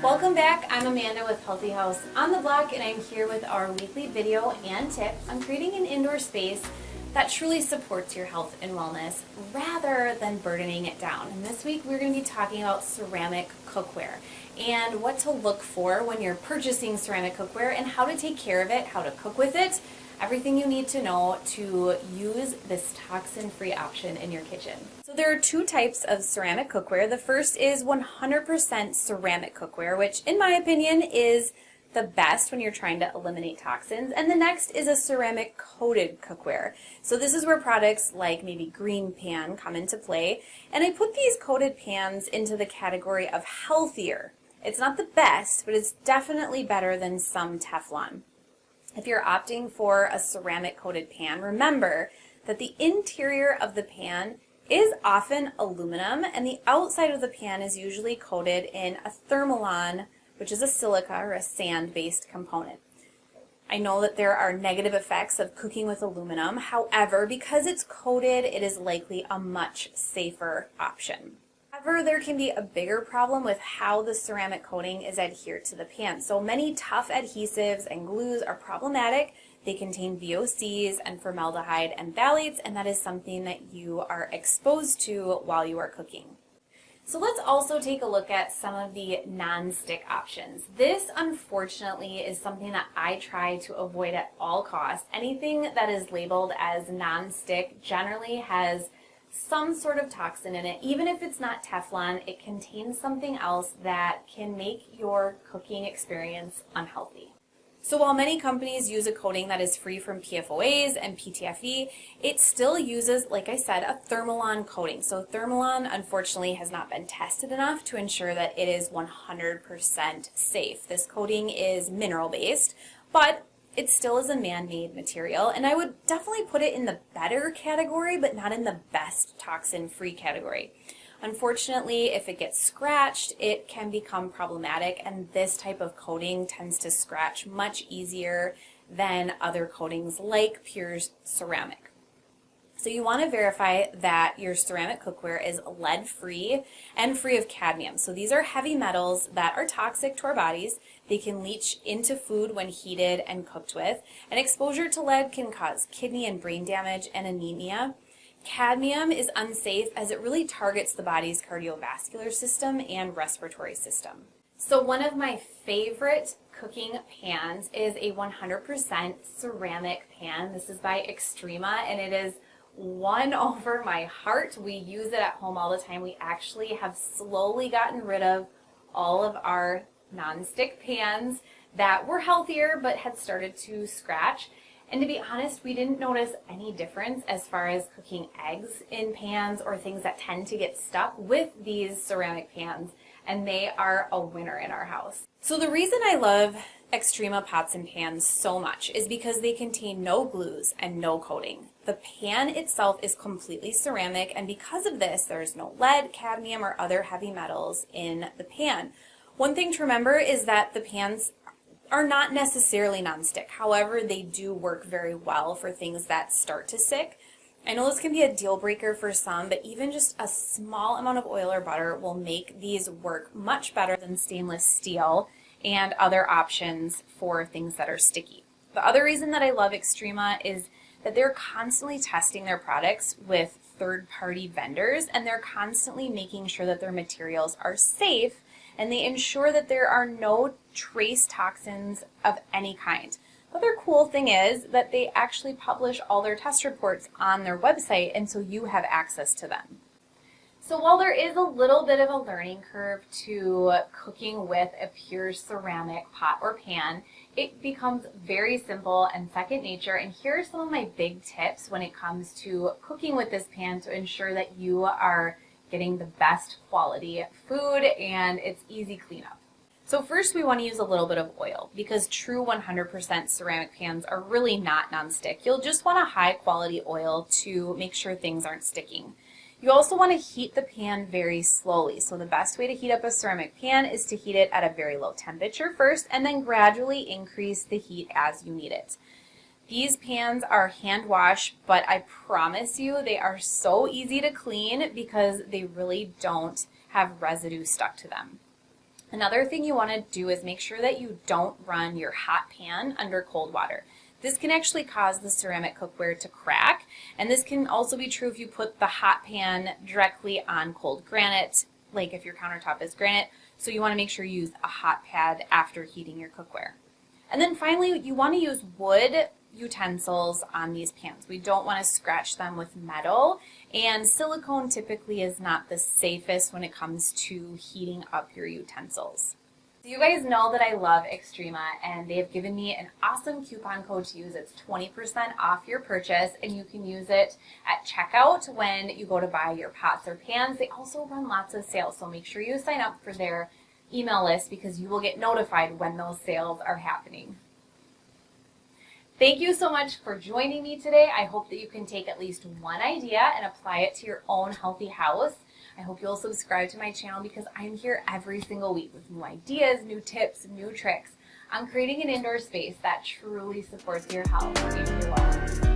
Welcome back. I'm Amanda with Healthy House on the Block, and I'm here with our weekly video and tip on creating an indoor space that truly supports your health and wellness rather than burdening it down. And this week we're going to be talking about ceramic cookware and what to look for when you're purchasing ceramic cookware and how to take care of it, how to cook with it, everything you need to know to use this toxin-free option in your kitchen. So there are two types of ceramic cookware. The first is 100% ceramic cookware, which in my opinion is the best when you're trying to eliminate toxins. And the next is a ceramic coated cookware. So this is where products like maybe green pan come into play. And I put these coated pans into the category of healthier. It's not the best, but it's definitely better than some Teflon. If you're opting for a ceramic coated pan, remember that the interior of the pan is often aluminum and the outside of the pan is usually coated in a thermalon, which is a silica or a sand-based component. I know that there are negative effects of cooking with aluminum. However, because it's coated, it is likely a much safer option. However, there can be a bigger problem with how the ceramic coating is adhered to the pan. So many tough adhesives and glues are problematic. They contain VOCs and formaldehyde and phthalates, and that is something that you are exposed to while you are cooking. So let's also take a look at some of the non-stick options. This, unfortunately, is something that I try to avoid at all costs. Anything that is labeled as non-stick generally has some sort of toxin in it. Even if it's not Teflon, it contains something else that can make your cooking experience unhealthy. So while many companies use a coating that is free from PFOAs and PTFE, it still uses, like I said, a thermalon coating. So thermalon, unfortunately, has not been tested enough to ensure that it is 100% safe. This coating is mineral-based, but it still is a man-made material, and I would definitely put it in the better category, but not in the best toxin-free category. Unfortunately, if it gets scratched, it can become problematic, and this type of coating tends to scratch much easier than other coatings like pure ceramic. So you want to verify that your ceramic cookware is lead-free and free of cadmium. So these are heavy metals that are toxic to our bodies. They can leach into food when heated and cooked with. And exposure to lead can cause kidney and brain damage and anemia. Cadmium is unsafe as it really targets the body's cardiovascular system and respiratory system. So one of my favorite cooking pans is a 100% ceramic pan. This is by Extrema, and it is won over my heart. We use it at home all the time. We actually have slowly gotten rid of all of our non-stick pans that were healthier but had started to scratch. And to be honest, we didn't notice any difference as far as cooking eggs in pans or things that tend to get stuck with these ceramic pans, and they are a winner in our house. So the reason I love Extrema pots and pans so much is because they contain no glues and no coating. The pan itself is completely ceramic, and because of this, there is no lead, cadmium, or other heavy metals in the pan. One thing to remember is that the pans are not necessarily nonstick. However, they do work very well for things that start to stick. I know this can be a deal breaker for some, but even just a small amount of oil or butter will make these work much better than stainless steel and other options for things that are sticky. The other reason that I love Extrema is that they're constantly testing their products with third-party vendors, and they're constantly making sure that their materials are safe, and they ensure that there are no trace toxins of any kind. The other cool thing is that they actually publish all their test reports on their website, and so you have access to them. So while there is a little bit of a learning curve to cooking with a pure ceramic pot or pan, it becomes very simple and second nature. And here are some of my big tips when it comes to cooking with this pan to ensure that you are getting the best quality food and it's easy cleanup. So first we want to use a little bit of oil because true 100% ceramic pans are really not nonstick. You'll just want a high quality oil to make sure things aren't sticking. You also want to heat the pan very slowly. So the best way to heat up a ceramic pan is to heat it at a very low temperature first and then gradually increase the heat as you need it. These pans are hand wash, but I promise you they are so easy to clean because they really don't have residue stuck to them. Another thing you want to do is make sure that you don't run your hot pan under cold water. This can actually cause the ceramic cookware to crack, and this can also be true if you put the hot pan directly on cold granite, like if your countertop is granite. So you want to make sure you use a hot pad after heating your cookware. And then finally, you want to use wood utensils on these pans. We don't want to scratch them with metal, and silicone typically is not the safest when it comes to heating up your utensils. So you guys know that I love Extrema, and they have given me an awesome coupon code to use. It's 20% off your purchase, and you can use it at checkout when you go to buy your pots or pans. They also run lots of sales, so make sure you sign up for their email list because you will get notified when those sales are happening. Thank you so much for joining me today. I hope that you can take at least one idea and apply it to your own healthy house. I hope you'll subscribe to my channel because I'm here every single week with new ideas, new tips, new tricks on creating an indoor space that truly supports your health and your wellness.